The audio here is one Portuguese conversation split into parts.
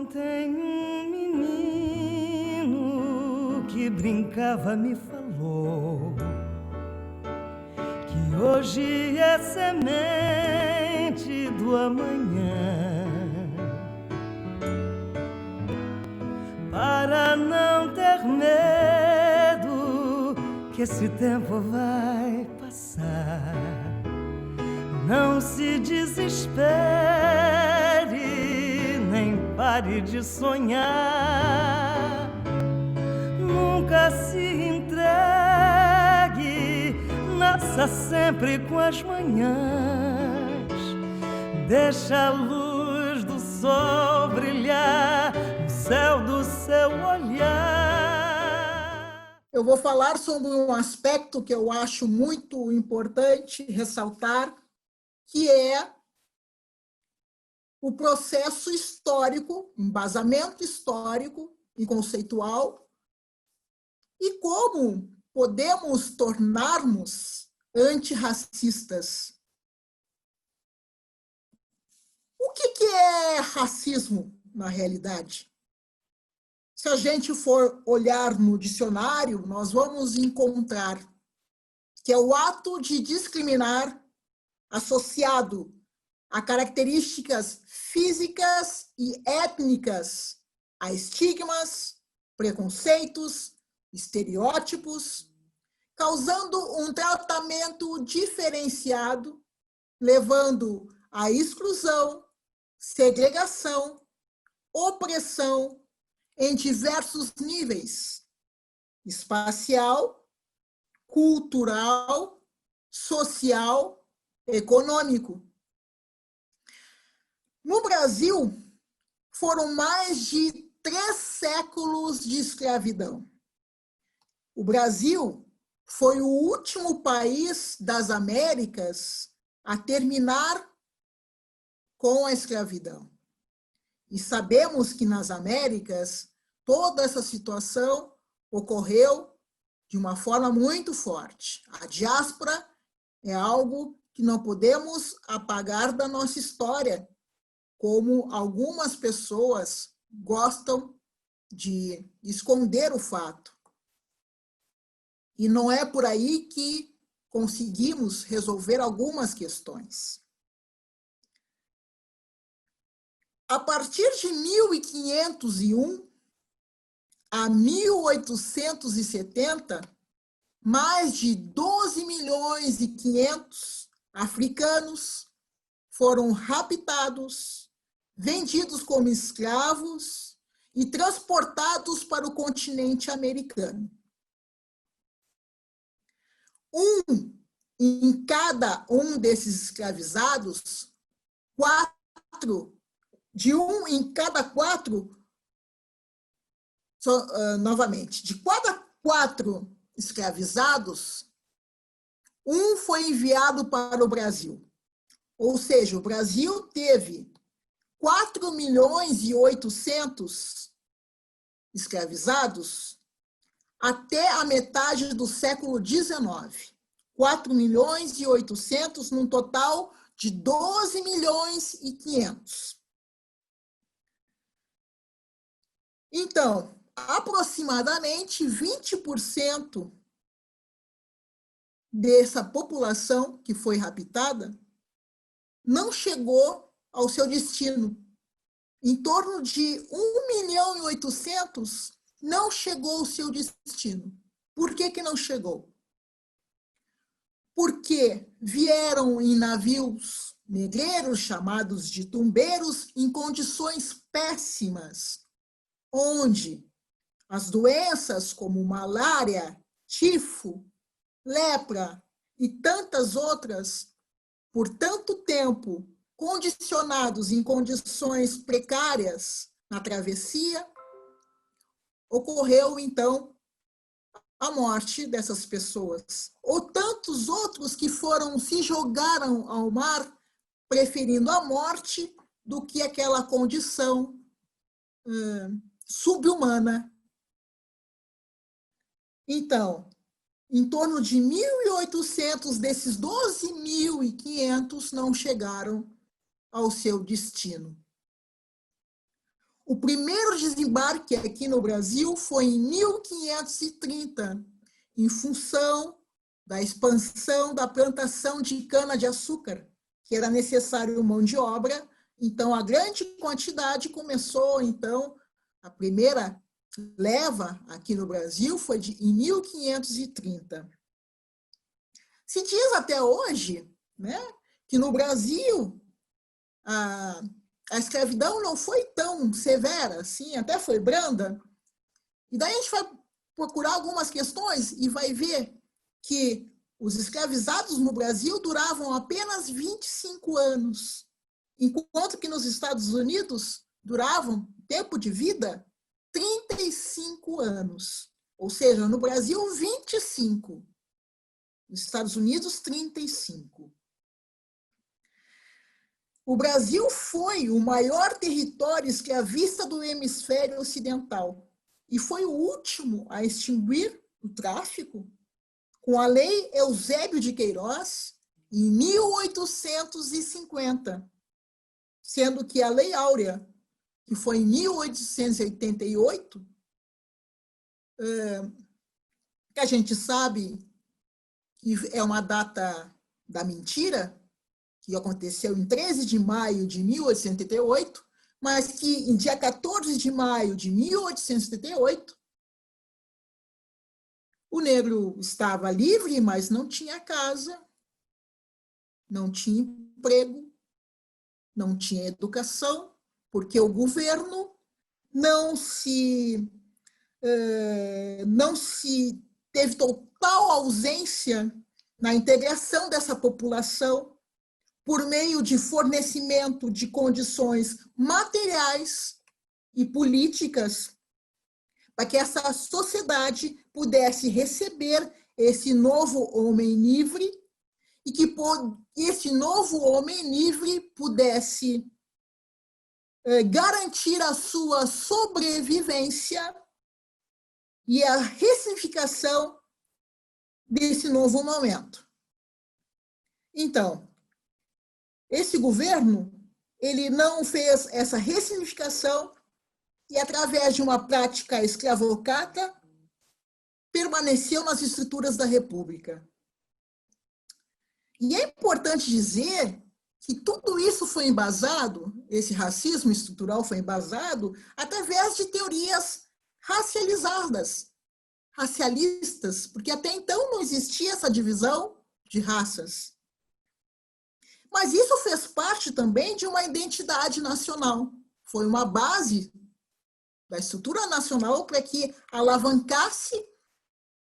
Ontem um menino que brincava me falou que hoje é semente do amanhã. Para não ter medo que esse tempo vai passar, não se desespere, nem pare de sonhar. Nunca se entregue, nasça sempre com as manhãs. Deixa a luz do sol brilhar no céu do seu olhar. Eu vou falar sobre um aspecto que eu acho muito importante ressaltar, que é o processo histórico, embasamento histórico e conceitual, e como podemos tornarmos antirracistas. O que é racismo, na realidade? Se a gente for olhar no dicionário, nós vamos encontrar que é o ato de discriminar associado a características físicas e étnicas, a estigmas, preconceitos, estereótipos, causando um tratamento diferenciado, levando à exclusão, segregação, opressão em diversos níveis: espacial, cultural, social, econômico. No Brasil, foram mais de 3 séculos de escravidão. O Brasil foi o último país das Américas a terminar com a escravidão. E sabemos que nas Américas, toda essa situação ocorreu de uma forma muito forte. A diáspora é algo que não podemos apagar da nossa história, como algumas pessoas gostam de esconder o fato. E não é por aí que conseguimos resolver algumas questões. A partir de 1501 a 1870, mais de 12 milhões e 500 africanos foram raptados, vendidos como escravos e transportados para o continente americano. Em cada um desses escravizados, de cada quatro escravizados, um foi enviado para o Brasil. Ou seja, o Brasil teve 4 milhões e 800 escravizados até a metade do século XIX. 4 milhões e 800, num total de 12 milhões e 500. Então, aproximadamente 20% dessa população que foi raptada não chegou ao seu destino. Em torno de 1 milhão e 800 não chegou ao seu destino. Por que não chegou? Porque vieram em navios negreiros, chamados de tumbeiros, em condições péssimas, onde as doenças como malária, tifo, lepra e tantas outras, por tanto tempo, condicionados em condições precárias na travessia, ocorreu, então, a morte dessas pessoas. Ou tantos outros que se jogaram ao mar, preferindo a morte do que aquela condição subhumana. Então, em torno de 1.800 desses 12.500 não chegaram ao seu destino. O primeiro desembarque aqui no Brasil foi em 1530, em função da expansão da plantação de cana-de-açúcar, que era necessário mão de obra. Então, a grande quantidade começou, então, a primeira leva aqui no Brasil foi em 1530. Se diz até hoje, né, que no Brasil a escravidão não foi tão severa assim, até foi branda. E daí a gente vai procurar algumas questões e vai ver que os escravizados no Brasil duravam apenas 25 anos, enquanto que nos Estados Unidos duravam, tempo de vida, 35 anos. Ou seja, no Brasil, 25. Nos Estados Unidos, 35. O Brasil foi o maior território escravista do hemisfério ocidental e foi o último a extinguir o tráfico com a Lei Eusébio de Queiroz em 1850, sendo que a Lei Áurea, que foi em 1888, que a gente sabe que é uma data da mentira, que aconteceu em 13 de maio de 1878, mas que em dia 14 de maio de 1878, o negro estava livre, mas não tinha casa, não tinha emprego, não tinha educação, porque o governo não se teve total ausência na integração dessa população por meio de fornecimento de condições materiais e políticas para que essa sociedade pudesse receber esse novo homem livre e que esse novo homem livre pudesse garantir a sua sobrevivência e a ressignificação desse novo momento. Então, esse governo, ele não fez essa ressignificação e, através de uma prática escravocrata, permaneceu nas estruturas da República. E é importante dizer que tudo isso foi embasado, esse racismo estrutural foi embasado, através de teorias racialistas, porque até então não existia essa divisão de raças. Mas isso fez parte também de uma identidade nacional. Foi uma base da estrutura nacional para que alavancasse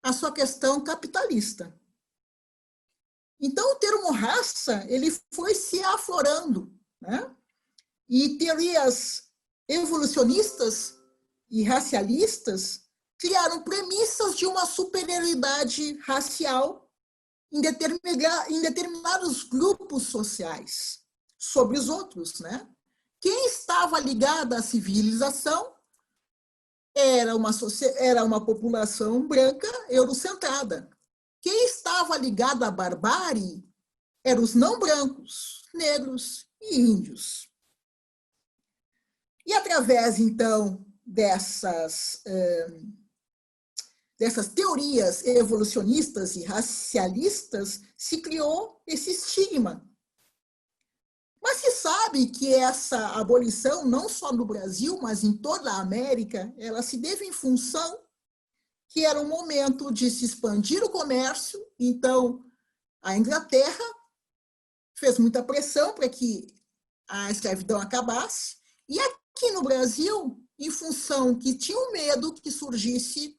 a sua questão capitalista. Então, o termo raça, ele foi se aflorando, né? E teorias evolucionistas e racialistas criaram premissas de uma superioridade racial em determinados grupos sociais sobre os outros, né? Quem estava ligado à civilização era uma população branca eurocentrada. Quem estava ligado à barbárie eram os não brancos, negros e índios. E através, então, dessas teorias evolucionistas e racialistas, se criou esse estigma. Mas se sabe que essa abolição, não só no Brasil, mas em toda a América, ela se deve em função que era um momento de se expandir o comércio. Então, a Inglaterra fez muita pressão para que a escravidão acabasse. E aqui no Brasil, em função que tinham medo que surgisse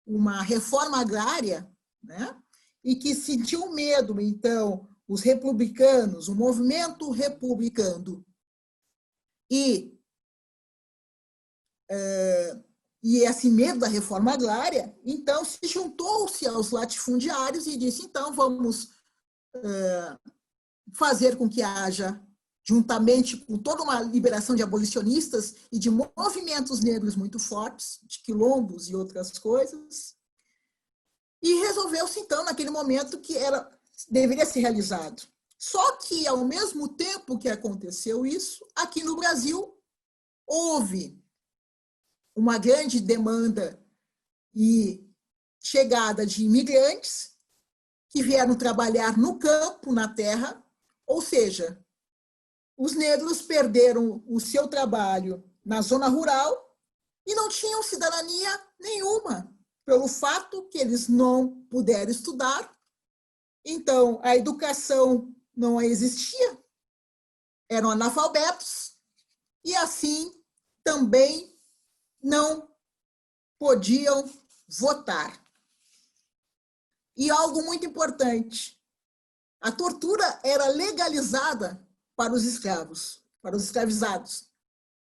uma reforma agrária, né? E que sentiam medo, então, os republicanos, o movimento republicano e esse medo da reforma agrária, então se juntou-se aos latifundiários e disse, então vamos fazer com que haja, juntamente com toda uma liberação de abolicionistas e de movimentos negros muito fortes, de quilombos e outras coisas, e resolveu-se então, naquele momento, que deveria ser realizado. Só que, ao mesmo tempo que aconteceu isso, aqui no Brasil, houve uma grande demanda e chegada de imigrantes que vieram trabalhar no campo, na terra, ou seja, os negros perderam o seu trabalho na zona rural e não tinham cidadania nenhuma, pelo fato que eles não puderam estudar. Então, a educação não existia, eram analfabetos, e assim também não podiam votar. E algo muito importante, a tortura era legalizada para os escravos, para os escravizados.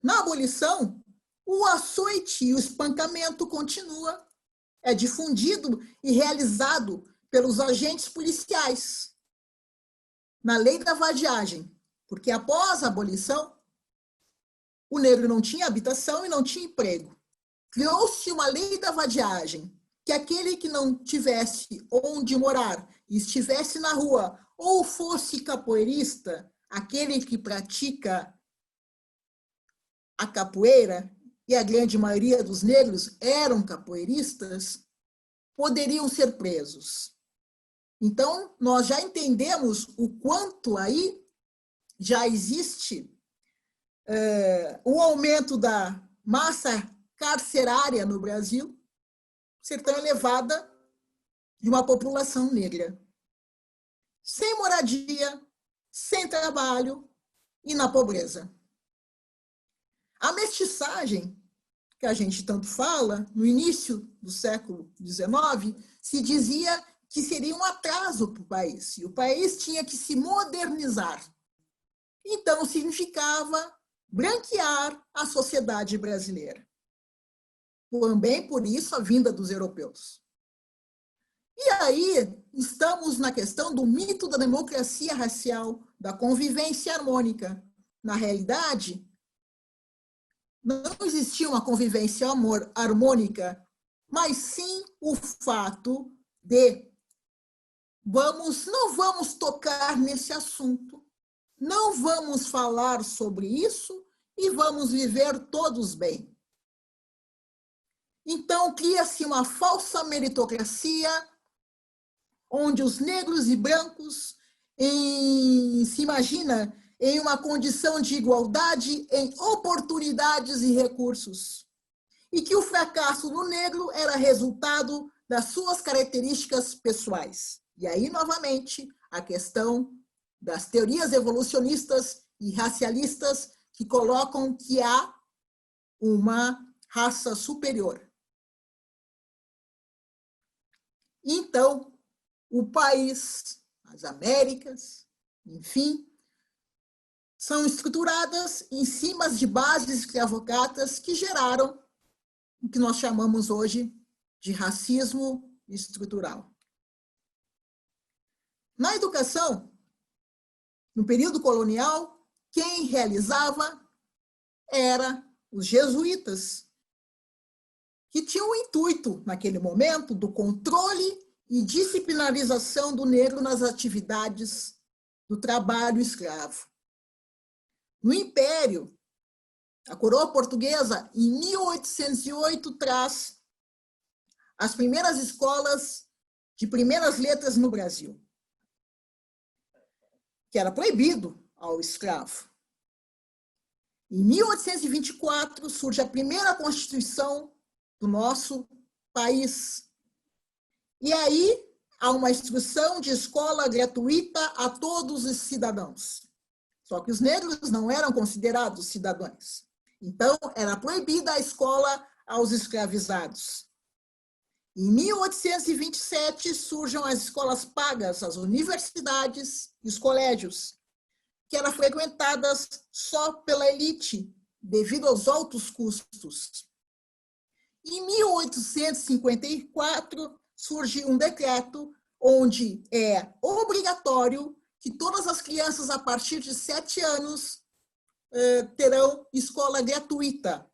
Na abolição, o açoite e o espancamento continua, é difundido e realizado pelos agentes policiais. Na lei da vadiagem, porque após a abolição, o negro não tinha habitação e não tinha emprego. Criou-se uma lei da vadiagem, que aquele que não tivesse onde morar e estivesse na rua ou fosse capoeirista, aquele que pratica a capoeira, e a grande maioria dos negros eram capoeiristas, poderiam ser presos. Então, nós já entendemos o quanto aí já existe o aumento da massa carcerária no Brasil, ser tão elevada de uma população negra, sem moradia, sem trabalho e na pobreza. A mestiçagem, que a gente tanto fala, no início do século XIX, se dizia que seria um atraso para o país, e o país tinha que se modernizar. Então, significava branquear a sociedade brasileira. Também, por isso, a vinda dos europeus. E aí, estamos na questão do mito da democracia racial, da convivência harmônica. Na realidade, não existia uma convivência harmônica, mas sim o fato de não vamos tocar nesse assunto, não vamos falar sobre isso e vamos viver todos bem. Então, cria-se uma falsa meritocracia, onde os negros e brancos se imagina em uma condição de igualdade em oportunidades e recursos, e que o fracasso do negro era resultado das suas características pessoais. E aí, novamente, a questão das teorias evolucionistas e racialistas que colocam que há uma raça superior. Então, o país, as Américas, enfim, são estruturadas em cima de bases escravocratas que geraram o que nós chamamos hoje de racismo estrutural. Na educação, no período colonial, quem realizava eram os jesuítas, que tinham o intuito, naquele momento, do controle e disciplinarização do negro nas atividades do trabalho escravo. No Império, a coroa portuguesa, em 1808, traz as primeiras escolas de primeiras letras no Brasil, que era proibido ao escravo. Em 1824, surge a primeira Constituição do nosso país. E aí há uma instrução de escola gratuita a todos os cidadãos. Só que os negros não eram considerados cidadãos. Então, era proibida a escola aos escravizados. Em 1827, surgem as escolas pagas, as universidades e os colégios, que eram frequentadas só pela elite, devido aos altos custos. Em 1854, surge um decreto onde é obrigatório que todas as crianças a partir de 7 anos terão escola gratuita,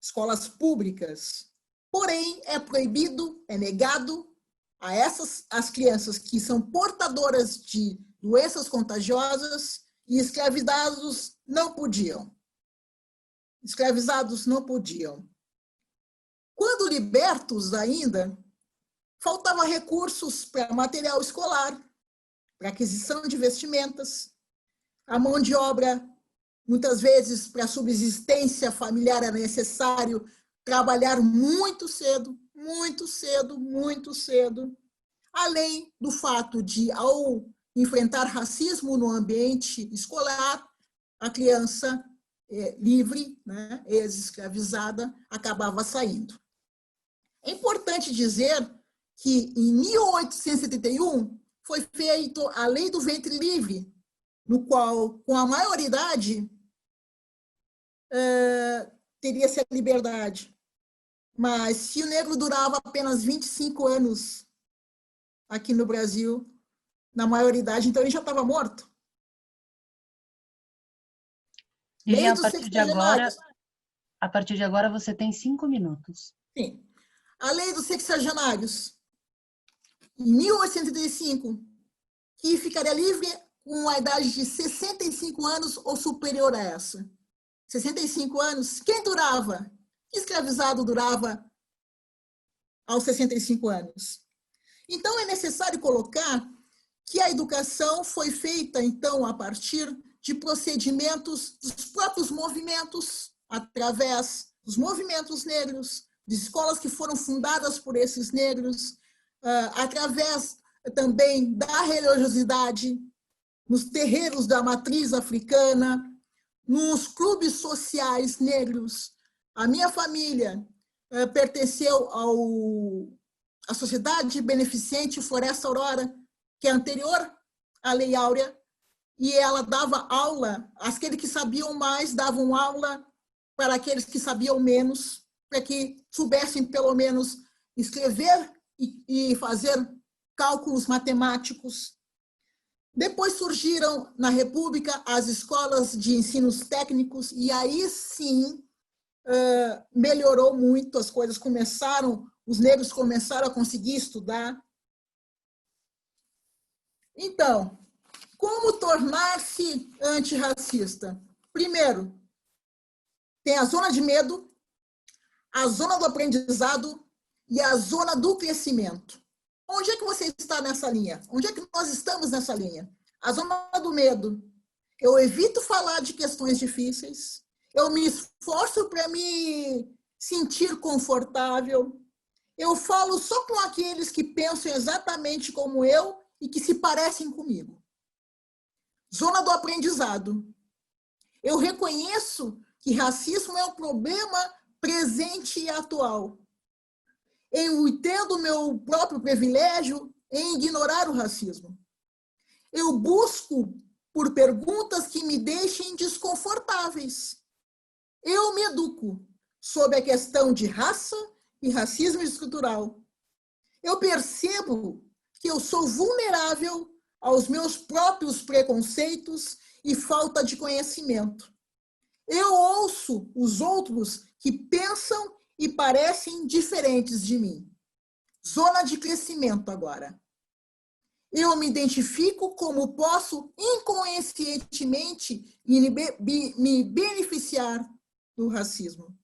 escolas públicas. Porém, é proibido, é negado a as crianças que são portadoras de doenças contagiosas, e escravizados não podiam. Escravizados não podiam. libertos ainda, faltava recursos para material escolar, para aquisição de vestimentas, a mão de obra, muitas vezes, para a subsistência familiar era necessário trabalhar muito cedo, muito cedo, muito cedo, além do fato de, ao enfrentar racismo no ambiente escolar, a criança livre, né, ex-escravizada, acabava saindo. É importante dizer que, em 1871, foi feita a Lei do Ventre Livre, no qual, com a maioridade, teria-se a liberdade. Mas, se o negro durava apenas 25 anos aqui no Brasil, na maioridade, então ele já estava morto. Lilian, a partir de agora você tem 5 minutos. Sim. A Lei dos Sexagenários, em 1835, que ficaria livre com a idade de 65 anos ou superior a essa. 65 anos, quem durava? Escravizado durava aos 65 anos. Então, é necessário colocar que a educação foi feita, então, a partir de procedimentos dos próprios movimentos, através dos movimentos negros, de escolas que foram fundadas por esses negros, através também da religiosidade, nos terreiros da matriz africana, nos clubes sociais negros. A minha família pertenceu à Sociedade Beneficente Floresta Aurora, que é anterior à Lei Áurea, e ela dava aula, aqueles que sabiam mais davam aula para aqueles que sabiam menos, para que soubessem, pelo menos, escrever e fazer cálculos matemáticos. Depois surgiram, na República, as escolas de ensinos técnicos, e aí sim melhorou muito, as coisas começaram, os negros começaram a conseguir estudar. Então, como tornar-se antirracista? Primeiro, tem a zona de medo, a zona do aprendizado e a zona do crescimento. Onde é que você está nessa linha? Onde é que nós estamos nessa linha? A zona do medo. Eu evito falar de questões difíceis, eu me esforço para me sentir confortável, eu falo só com aqueles que pensam exatamente como eu e que se parecem comigo. Zona do aprendizado. Eu reconheço que racismo é um problema presente e atual. Eu entendo o meu próprio privilégio em ignorar o racismo. Eu busco por perguntas que me deixem desconfortáveis. Eu me educo sobre a questão de raça e racismo estrutural. Eu percebo que eu sou vulnerável aos meus próprios preconceitos e falta de conhecimento. Eu ouço os outros que pensam e parecem diferentes de mim. Zona de crescimento agora. Eu me identifico como posso inconscientemente me beneficiar do racismo.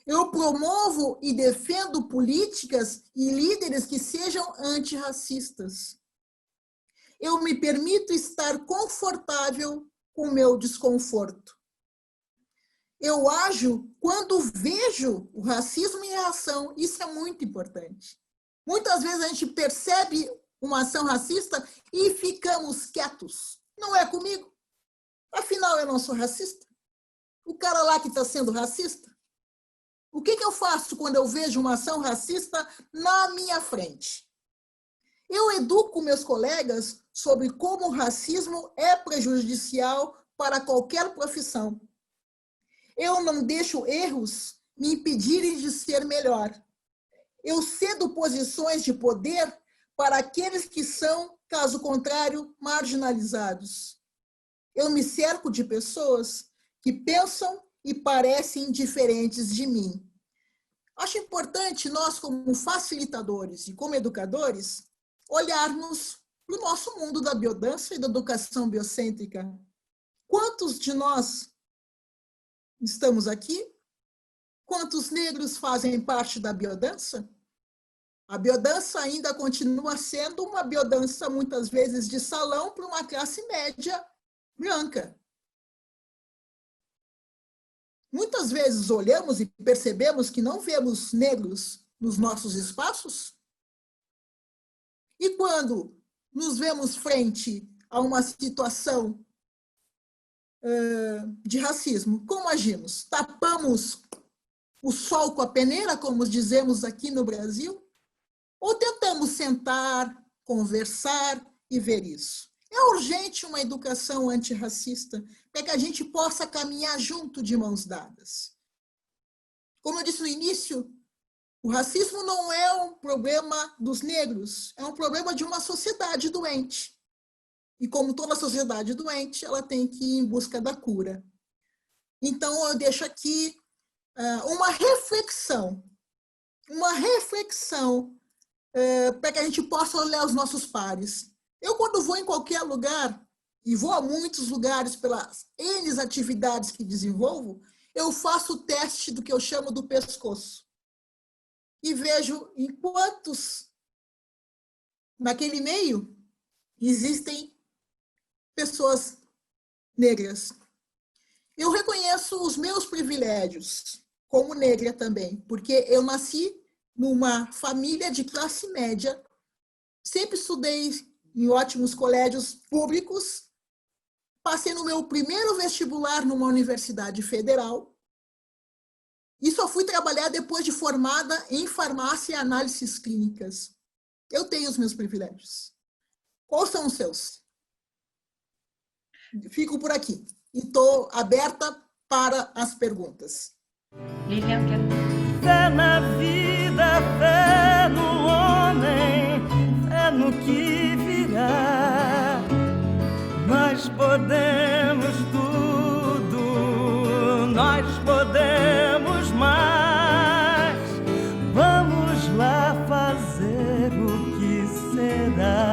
Eu promovo e defendo políticas e líderes que sejam antirracistas. Eu me permito estar confortável com o meu desconforto. Eu ajo quando vejo o racismo em ação. Isso é muito importante. Muitas vezes a gente percebe uma ação racista e ficamos quietos. Não é comigo. Afinal, eu não sou racista. O cara lá que está sendo racista. O que eu faço quando eu vejo uma ação racista na minha frente? Eu educo meus colegas sobre como o racismo é prejudicial para qualquer profissão. Eu não deixo erros me impedirem de ser melhor. Eu cedo posições de poder para aqueles que são, caso contrário, marginalizados. Eu me cerco de pessoas que pensam e parecem diferentes de mim. Acho importante nós, como facilitadores e como educadores, olharmos para o nosso mundo da biodança e da educação biocêntrica. Quantos de nós estamos aqui Quantos negros fazem parte da biodança? A biodança ainda continua sendo uma biodança, muitas vezes, de salão para uma classe média branca. Muitas vezes olhamos e percebemos que não vemos negros nos nossos espaços. E quando nos vemos frente a uma situação de racismo, como agimos? Tapamos o sol com a peneira, como dizemos aqui no Brasil? Ou tentamos sentar, conversar e ver isso? É urgente uma educação antirracista para que a gente possa caminhar junto de mãos dadas. Como eu disse no início, o racismo não é um problema dos negros, é um problema de uma sociedade doente. E como toda sociedade doente, ela tem que ir em busca da cura. Então, eu deixo aqui uma reflexão para que a gente possa olhar os nossos pares. Eu, quando vou em qualquer lugar, e vou a muitos lugares pelas N atividades que desenvolvo, eu faço o teste do que eu chamo do pescoço. E vejo em quantos, naquele meio, existem pessoas negras. Eu reconheço os meus privilégios, como negra também, porque eu nasci numa família de classe média, sempre estudei em ótimos colégios públicos, passei no meu primeiro vestibular numa universidade federal e só fui trabalhar depois de formada em farmácia e análises clínicas. Eu tenho os meus privilégios. Quais são os seus? Fico por aqui e estou aberta para as perguntas. Lilian, quer... Fé na vida, fé no homem, fé no que virá. Nós podemos tudo, nós podemos mais. Vamos lá fazer o que será.